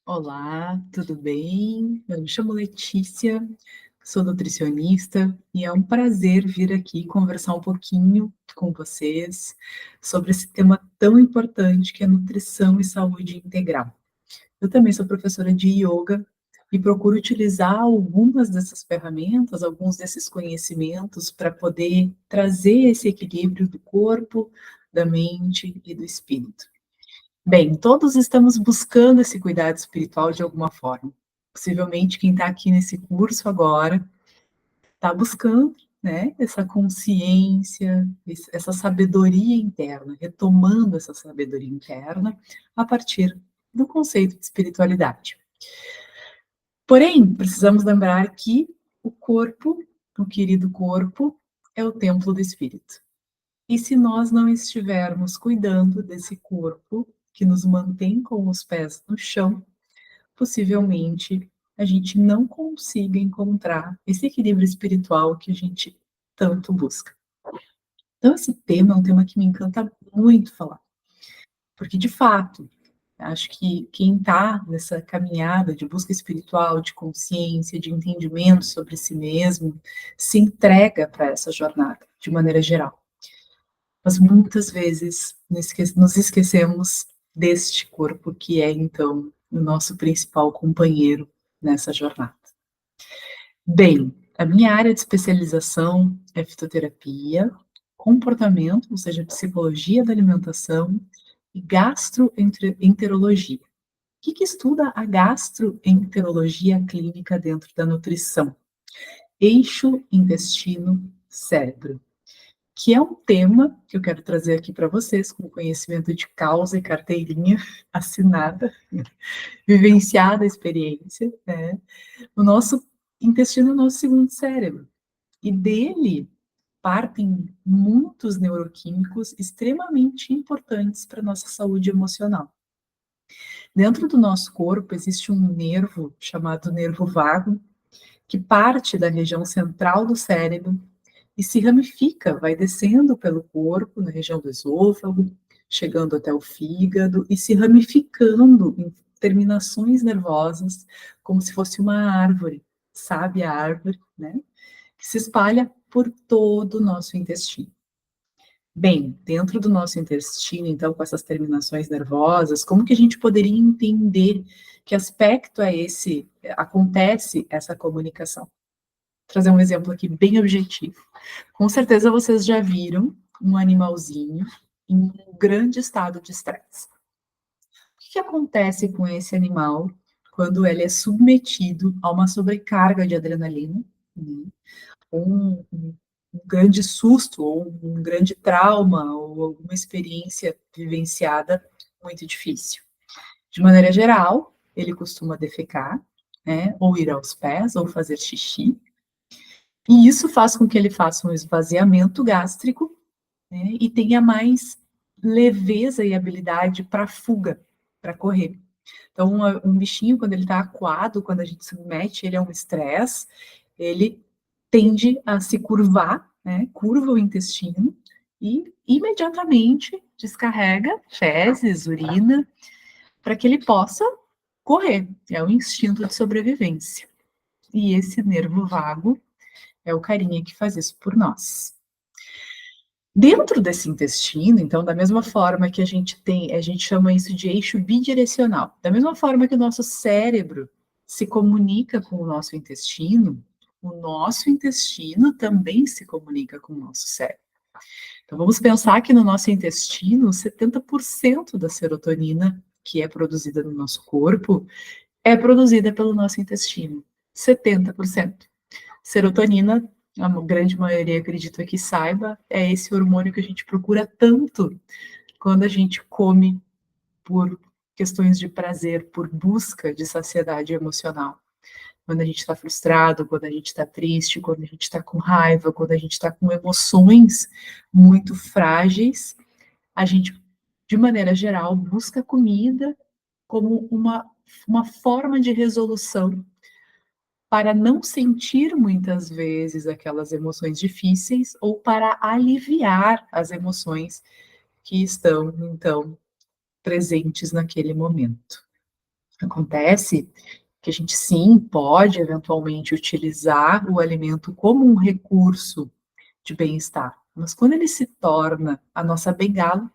Olá, tudo bem? Eu me chamo Letícia, sou nutricionista e é um prazer vir aqui conversar um pouquinho com vocês sobre esse tema tão importante que é nutrição e saúde integral. Eu também sou professora de yoga e procuro utilizar algumas dessas ferramentas, alguns desses conhecimentos para poder trazer esse equilíbrio do corpo, da mente e do espírito. Bem, todos estamos buscando esse cuidado espiritual de alguma forma. Possivelmente quem está aqui nesse curso agora está buscando, né, essa consciência, essa sabedoria interna, retomando essa sabedoria interna a partir do conceito de espiritualidade. Porém, precisamos lembrar que o corpo, o querido corpo, é o templo do espírito. E se nós não estivermos cuidando desse corpo que nos mantém com os pés no chão, possivelmente a gente não consiga encontrar esse equilíbrio espiritual que a gente tanto busca. Então, esse tema é um tema que me encanta muito falar, porque de fato, acho que quem está nessa caminhada de busca espiritual, de consciência, de entendimento sobre si mesmo, se entrega para essa jornada, de maneira geral. Mas muitas vezes nos esquecemos deste corpo que é, então, o nosso principal companheiro nessa jornada. Bem, a minha área de especialização é fitoterapia, comportamento, ou seja, psicologia da alimentação e gastroenterologia. O que estuda a gastroenterologia clínica dentro da nutrição? Eixo intestino-cérebro, que é um tema que eu quero trazer aqui para vocês com conhecimento de causa e carteirinha assinada, vivenciada a experiência, né? O nosso intestino é o nosso segundo cérebro, e dele partem muitos neuroquímicos extremamente importantes para a nossa saúde emocional. Dentro do nosso corpo existe um nervo chamado nervo vago, que parte da região central do cérebro e se ramifica, vai descendo pelo corpo, na região do esôfago, chegando até o fígado e se ramificando em terminações nervosas, como se fosse uma árvore, sabe a árvore, né? Que se espalha por todo o nosso intestino. Bem, dentro do nosso intestino, então, com essas terminações nervosas, como que a gente poderia entender que aspecto é esse, acontece essa comunicação? Vou trazer um exemplo aqui bem objetivo. Com certeza vocês já viram um animalzinho em um grande estado de estresse. O que acontece com esse animal quando ele é submetido a uma sobrecarga de adrenalina, né? Um grande susto, ou um grande trauma, ou alguma experiência vivenciada muito difícil? De maneira geral, ele costuma defecar, né? Ou ir aos pés, ou fazer xixi, e isso faz com que ele faça um esvaziamento gástrico, né, e tenha mais leveza e habilidade para fuga, para correr. Então, um bichinho, quando ele está acuado, quando a gente submete ele a um estresse, ele tende a se curvar, né, curva o intestino e imediatamente descarrega fezes, urina, para que ele possa correr. É o instinto de sobrevivência. E esse nervo vago é o carinha que faz isso por nós. Dentro desse intestino, então, da mesma forma que a gente chama isso de eixo bidirecional. Da mesma forma que o nosso cérebro se comunica com o nosso intestino também se comunica com o nosso cérebro. Então, vamos pensar que no nosso intestino, 70% da serotonina que é produzida no nosso corpo é produzida pelo nosso intestino. 70%. Serotonina, a grande maioria acredita que saiba, é esse hormônio que a gente procura tanto quando a gente come por questões de prazer, por busca de saciedade emocional. Quando a gente está frustrado, quando a gente está triste, quando a gente está com raiva, quando a gente está com emoções muito frágeis, a gente, de maneira geral, busca comida como uma forma de resolução para não sentir muitas vezes aquelas emoções difíceis ou para aliviar as emoções que estão, então, presentes naquele momento. Acontece que a gente sim pode eventualmente utilizar o alimento como um recurso de bem-estar, mas quando ele se torna a nossa bengala,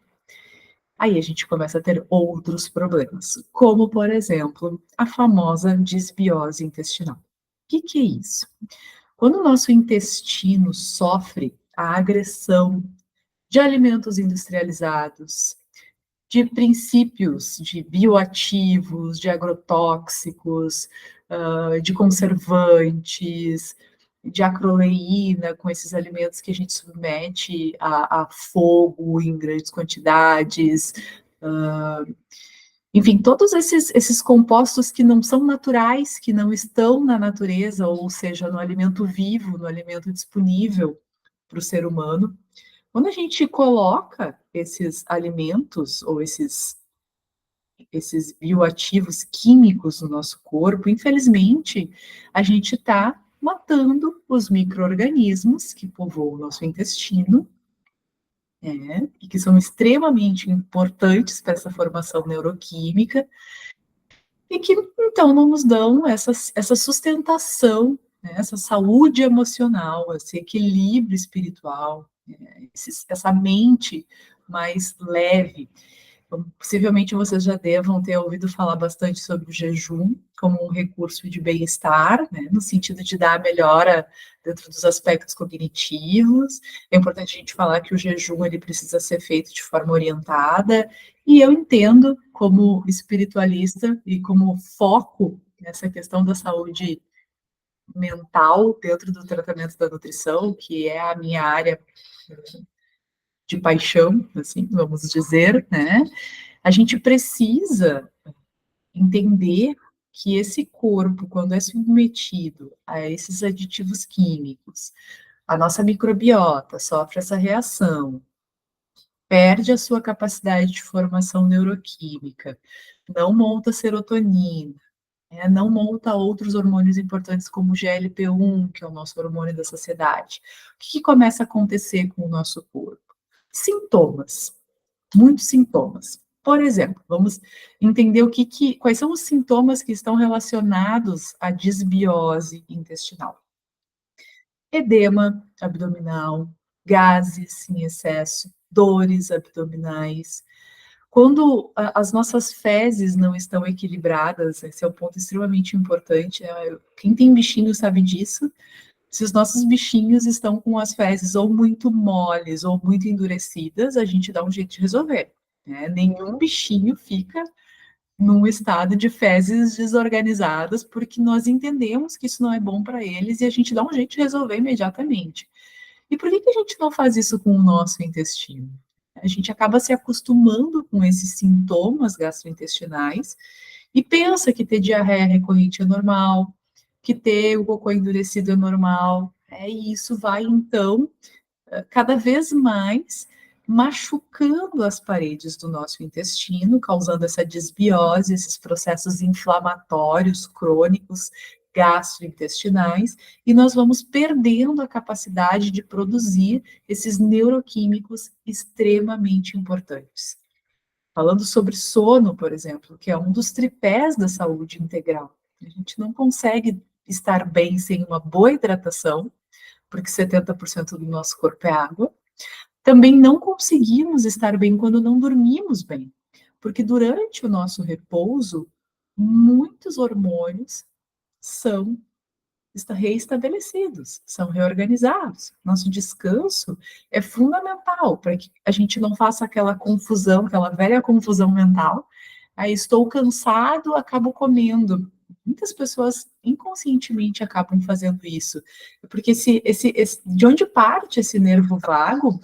aí a gente começa a ter outros problemas, como por exemplo, a famosa disbiose intestinal. O que é isso? Quando o nosso intestino sofre a agressão de alimentos industrializados, de princípios de bioativos, de agrotóxicos, de conservantes, de acroleína, com esses alimentos que a gente submete a fogo em grandes quantidades, enfim, todos esses compostos que não são naturais, que não estão na natureza, ou seja, no alimento vivo, no alimento disponível para o ser humano. Quando a gente coloca esses alimentos ou esses bioativos químicos no nosso corpo, infelizmente, a gente está matando os micro-organismos que povoam o nosso intestino, e que são extremamente importantes para essa formação neuroquímica, e que então não nos dão essa sustentação, né, essa saúde emocional, esse equilíbrio espiritual, essa mente mais leve. Então, possivelmente vocês já devam ter ouvido falar bastante sobre o jejum como um recurso de bem-estar, né, no sentido de dar melhora dentro dos aspectos cognitivos. É importante a gente falar que o jejum ele precisa ser feito de forma orientada, e eu entendo como espiritualista e como foco nessa questão da saúde mental dentro do tratamento da nutrição, que é a minha área de paixão, assim, vamos dizer, né? A gente precisa entender que esse corpo, quando é submetido a esses aditivos químicos, a nossa microbiota sofre essa reação, perde a sua capacidade de formação neuroquímica, não monta serotonina, não monta outros hormônios importantes como o GLP-1, que é o nosso hormônio da saciedade. O que começa a acontecer com o nosso corpo? Sintomas, muitos sintomas. Por exemplo, vamos entender quais são os sintomas que estão relacionados à disbiose intestinal. Edema abdominal, gases em excesso, dores abdominais. Quando as nossas fezes não estão equilibradas, esse é um ponto extremamente importante, quem tem bichinho sabe disso, se os nossos bichinhos estão com as fezes ou muito moles ou muito endurecidas, a gente dá um jeito de resolver, né? Nenhum bichinho fica num estado de fezes desorganizadas, porque nós entendemos que isso não é bom para eles e a gente dá um jeito de resolver imediatamente. E por que a gente não faz isso com o nosso intestino? A gente acaba se acostumando com esses sintomas gastrointestinais e pensa que ter diarreia recorrente é normal, que ter o cocô endurecido é normal, e isso vai, então, cada vez mais machucando as paredes do nosso intestino, causando essa desbiose, esses processos inflamatórios crônicos gastrointestinais, e nós vamos perdendo a capacidade de produzir esses neuroquímicos extremamente importantes. Falando sobre sono, por exemplo, que é um dos tripés da saúde integral. A gente não consegue estar bem sem uma boa hidratação, porque 70% do nosso corpo é água. Também não conseguimos estar bem quando não dormimos bem, porque durante o nosso repouso, muitos hormônios são reestabelecidos, são reorganizados. Nosso descanso é fundamental para que a gente não faça aquela confusão, aquela velha confusão mental. Aí estou cansado, acabo comendo. Muitas pessoas inconscientemente acabam fazendo isso, porque de onde parte esse nervo vago,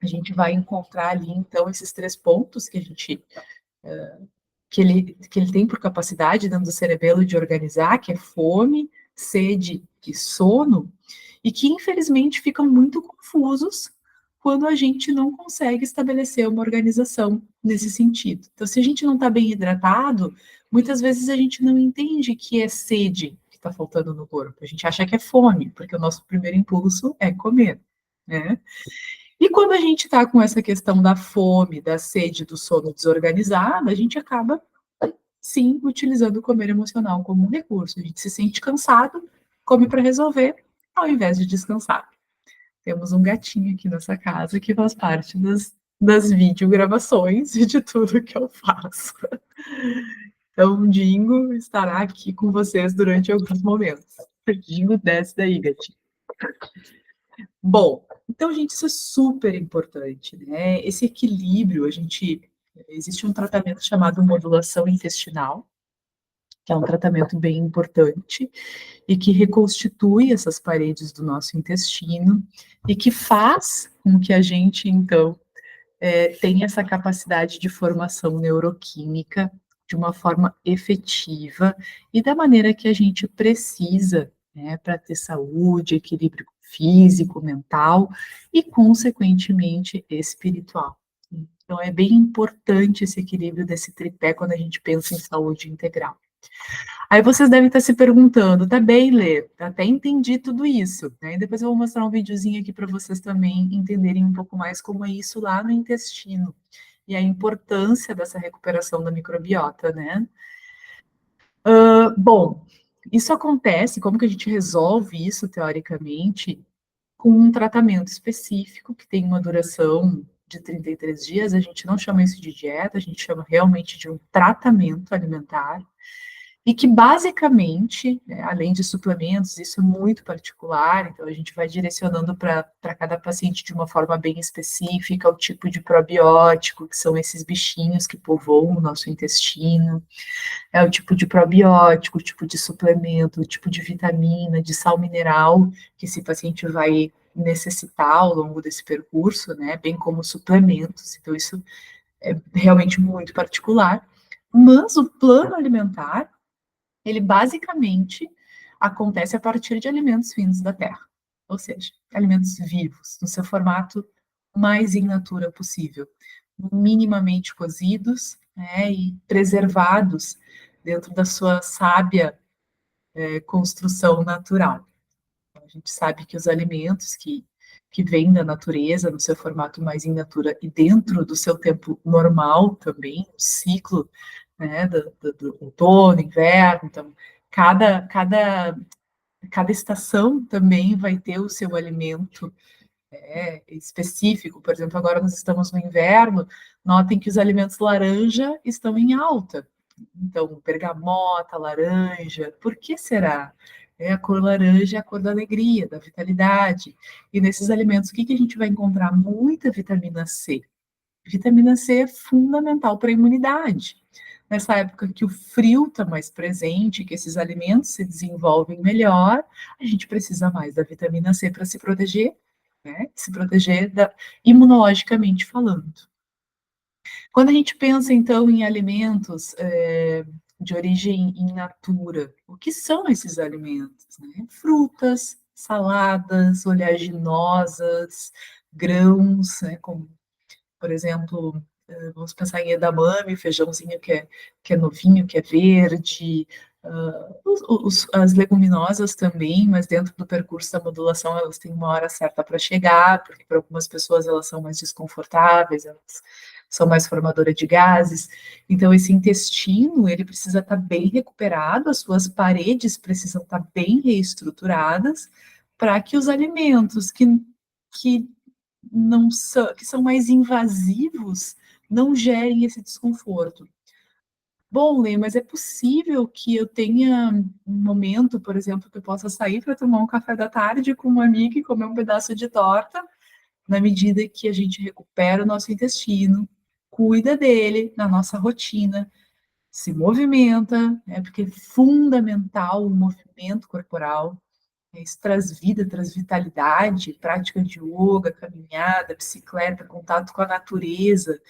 a gente vai encontrar ali então esses 3 pontos que a gente que ele tem por capacidade dentro do cerebelo de organizar, que é fome, sede e sono, e que infelizmente ficam muito confusos quando a gente não consegue estabelecer uma organização nesse sentido. Então, se a gente não está bem hidratado, muitas vezes a gente não entende que é sede que está faltando no corpo. A gente acha que é fome, porque o nosso primeiro impulso é comer, né? E quando a gente está com essa questão da fome, da sede, do sono desorganizado, a gente acaba sim, utilizando o comer emocional como um recurso. A gente se sente cansado, come para resolver, ao invés de descansar. Temos um gatinho aqui nessa casa que faz parte das videogravações e de tudo que eu faço. Então, o Dingo estará aqui com vocês durante alguns momentos. Dingo, desce daí, gatinho. Bom, então, gente, isso é super importante, né? Esse equilíbrio, existe um tratamento chamado modulação intestinal, que é um tratamento bem importante e que reconstitui essas paredes do nosso intestino e que faz com que a gente, então, tenha essa capacidade de formação neuroquímica de uma forma efetiva e da maneira que a gente precisa, né, para ter saúde, equilíbrio físico, mental e, consequentemente, espiritual. Então, é bem importante esse equilíbrio desse tripé quando a gente pensa em saúde integral. Aí vocês devem estar se perguntando, tá bem, Lê, até entendi tudo isso, né? E depois eu vou mostrar um videozinho aqui para vocês também entenderem um pouco mais como é isso lá no intestino e a importância dessa recuperação da microbiota, né? Bom, isso acontece, como que a gente resolve isso teoricamente? Com um tratamento específico que tem uma duração de 33 dias, a gente não chama isso de dieta, a gente chama realmente de um tratamento alimentar e que basicamente, né, além de suplementos, isso é muito particular, então a gente vai direcionando para cada paciente de uma forma bem específica o tipo de probiótico, que são esses bichinhos que povoam o nosso intestino, é o tipo de probiótico, o tipo de suplemento, o tipo de vitamina, de sal mineral que esse paciente vai necessitar ao longo desse percurso, né, bem como suplementos, então isso é realmente muito particular, mas o plano alimentar ele basicamente acontece a partir de alimentos vindos da terra, ou seja, alimentos vivos, no seu formato mais in natura possível, minimamente cozidos, né, e preservados dentro da sua sábia construção natural. A gente sabe que os alimentos que vêm da natureza, no seu formato mais in natura e dentro do seu tempo normal também, o ciclo, né, do outono, inverno, então cada estação também vai ter o seu alimento específico. Por exemplo, agora nós estamos no inverno, notem que os alimentos laranja estão em alta. Então, bergamota, laranja, por que será? A cor laranja é a cor da alegria, da vitalidade. E nesses alimentos, o que a gente vai encontrar? Muita vitamina C. Vitamina C é fundamental para a imunidade. Nessa época que o frio está mais presente, que esses alimentos se desenvolvem melhor, a gente precisa mais da vitamina C para se proteger, né? Se proteger imunologicamente falando. Quando a gente pensa, então, em alimentos de origem in natura, o que são esses alimentos? Né? Frutas, saladas, oleaginosas, grãos, né, como por exemplo, vamos pensar em edamame, feijãozinho que é novinho, que é verde, as leguminosas também, mas dentro do percurso da modulação elas têm uma hora certa para chegar, porque para algumas pessoas elas são mais desconfortáveis, elas são mais formadoras de gases. Então, esse intestino, ele precisa estar bem recuperado, as suas paredes precisam estar bem reestruturadas para que os alimentos que não são, que são mais invasivos, não gerem esse desconforto. Bom, Lê, mas é possível que eu tenha um momento, por exemplo, que eu possa sair para tomar um café da tarde com uma amiga e comer um pedaço de torta, na medida que a gente recupera o nosso intestino, cuida dele na nossa rotina, se movimenta, né, porque é fundamental o movimento corporal. Isso traz vida, traz vitalidade, prática de yoga, caminhada, bicicleta, contato com a natureza.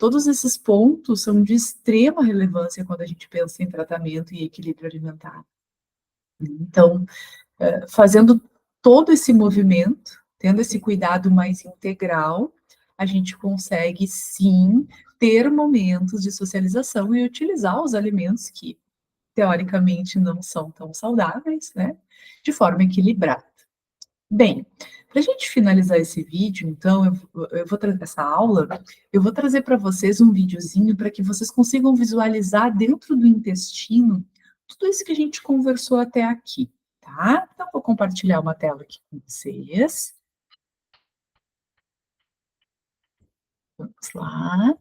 Todos esses pontos são de extrema relevância quando a gente pensa em tratamento e equilíbrio alimentar. Então, fazendo todo esse movimento, tendo esse cuidado mais integral, a gente consegue sim ter momentos de socialização e utilizar os alimentos que teoricamente não são tão saudáveis, né, de forma equilibrada. Bem, Para a gente finalizar esse vídeo, então, eu vou trazer essa aula, eu vou trazer para vocês um videozinho para que vocês consigam visualizar dentro do intestino tudo isso que a gente conversou até aqui, tá? Então, vou compartilhar uma tela aqui com vocês. Vamos lá.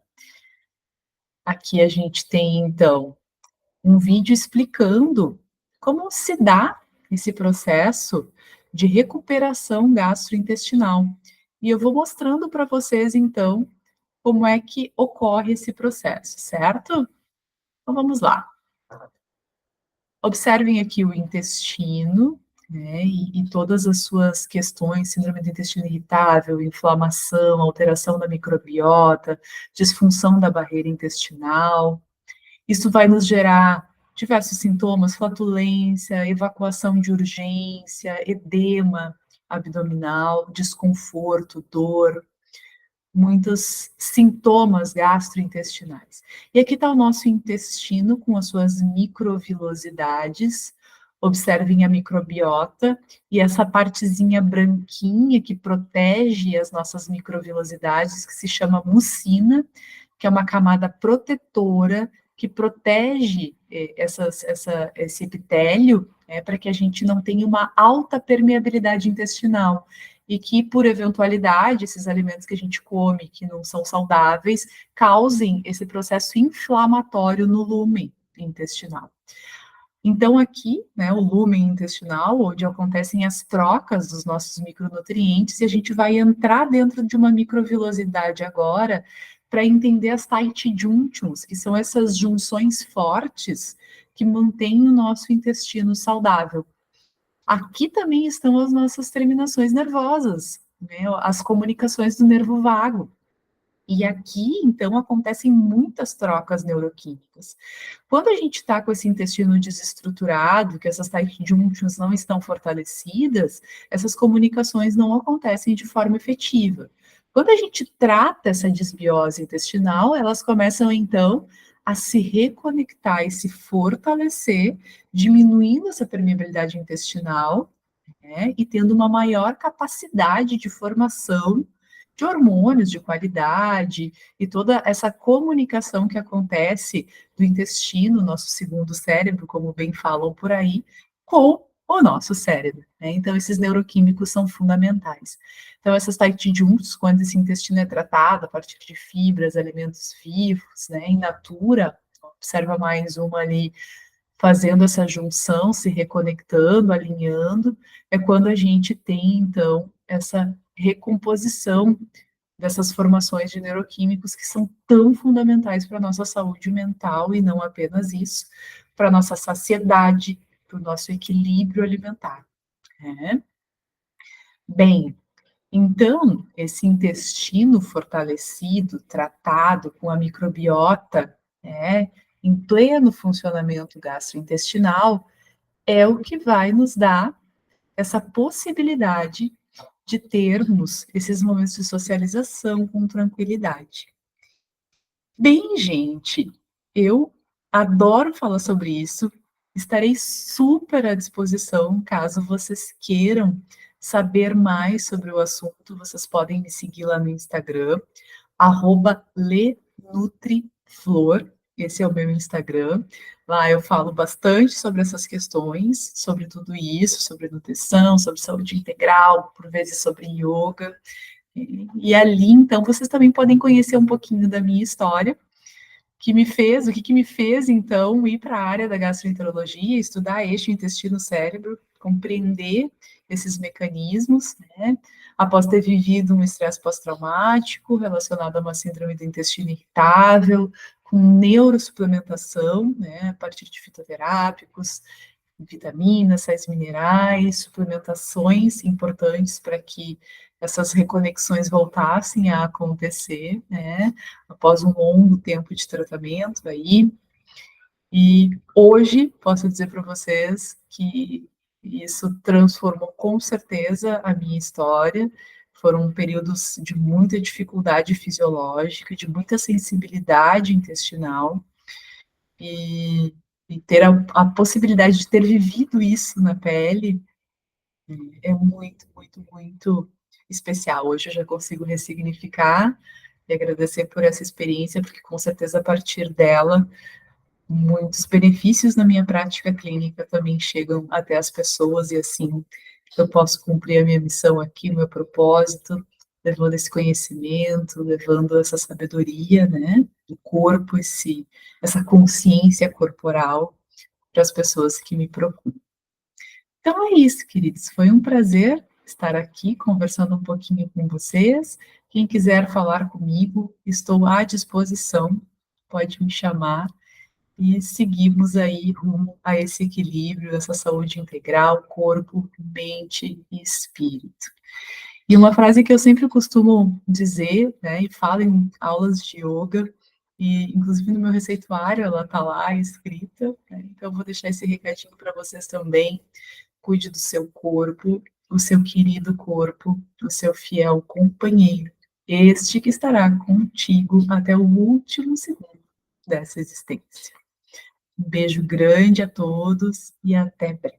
Aqui a gente tem, então, um vídeo explicando como se dá esse processo de recuperação gastrointestinal. E eu vou mostrando para vocês, então, como é que ocorre esse processo, certo? Então vamos lá. Observem aqui o intestino, né, e todas as suas questões, síndrome do intestino irritável, inflamação, alteração da microbiota, disfunção da barreira intestinal. Isso vai nos gerar diversos sintomas, flatulência, evacuação de urgência, edema abdominal, desconforto, dor, muitos sintomas gastrointestinais. E aqui está o nosso intestino com as suas microvilosidades. Observem a microbiota e essa partezinha branquinha que protege as nossas microvilosidades, que se chama mucina, que é uma camada protetora que protege esse epitélio, para que a gente não tenha uma alta permeabilidade intestinal e que, por eventualidade, esses alimentos que a gente come, que não são saudáveis, causem esse processo inflamatório no lúmen intestinal. Então, aqui, né, o lúmen intestinal, onde acontecem as trocas dos nossos micronutrientes, e a gente vai entrar dentro de uma microvilosidade agora para entender as tight junctions, que são essas junções fortes que mantêm o nosso intestino saudável. Aqui também estão as nossas terminações nervosas, né, as comunicações do nervo vago. E aqui, então, acontecem muitas trocas neuroquímicas. Quando a gente está com esse intestino desestruturado, que essas tight junctions não estão fortalecidas, essas comunicações não acontecem de forma efetiva. Quando a gente trata essa desbiose intestinal, elas começam, então, a se reconectar e se fortalecer, diminuindo essa permeabilidade intestinal, né, e tendo uma maior capacidade de formação de hormônios de qualidade e toda essa comunicação que acontece do intestino, nosso segundo cérebro, como bem falam por aí, com o nosso cérebro, né? Então, esses neuroquímicos são fundamentais. Então, essas tight junctions, quando esse intestino é tratado a partir de fibras, alimentos vivos, né, in natura, observa mais uma ali fazendo essa junção, se reconectando, alinhando, é quando a gente tem, então, essa recomposição dessas formações de neuroquímicos que são tão fundamentais para a nossa saúde mental, e não apenas isso, para a nossa saciedade, para o nosso equilíbrio alimentar, né? Bem, então, esse intestino fortalecido, tratado com a microbiota, né, em pleno funcionamento gastrointestinal, é o que vai nos dar essa possibilidade de termos esses momentos de socialização com tranquilidade. Bem, gente, eu adoro falar sobre isso. Estarei super à disposição caso vocês queiram saber mais sobre o assunto. Vocês podem me seguir lá no Instagram, @lenutriflor. Esse é o meu Instagram. Lá eu falo bastante sobre essas questões, sobre tudo isso, sobre nutrição, sobre saúde integral, por vezes sobre yoga. E ali, então, vocês também podem conhecer um pouquinho da minha história, o que me fez, então, ir para a área da gastroenterologia, estudar eixo intestino-cérebro, compreender esses mecanismos, né? Após ter vivido um estresse pós-traumático relacionado a uma síndrome do intestino irritável, com neurosuplementação, né, a partir de fitoterápicos, vitaminas, sais minerais, suplementações importantes para que essas reconexões voltassem a acontecer, né, após um longo tempo de tratamento aí. E hoje posso dizer para vocês que isso transformou com certeza a minha história. Foram períodos de muita dificuldade fisiológica, de muita sensibilidade intestinal, e, e ter a possibilidade de ter vivido isso na pele é muito, muito, muito especial. Hoje eu já consigo ressignificar e agradecer por essa experiência, porque com certeza a partir dela muitos benefícios na minha prática clínica também chegam até as pessoas e assim eu posso cumprir a minha missão aqui, o meu propósito, levando esse conhecimento, levando essa sabedoria, né, do corpo, essa consciência corporal para as pessoas que me procuram. Então é isso, queridos. Foi um prazer estar aqui conversando um pouquinho com vocês. Quem quiser falar comigo, estou à disposição. Pode me chamar e seguimos aí rumo a esse equilíbrio, essa saúde integral, corpo, mente e espírito. E uma frase que eu sempre costumo dizer, né, e falo em aulas de yoga, e inclusive no meu receituário ela está lá escrita, né, então eu vou deixar esse recadinho para vocês também. Cuide do seu corpo, o seu querido corpo, o seu fiel companheiro, este que estará contigo até o último segundo dessa existência. Um beijo grande a todos e até breve.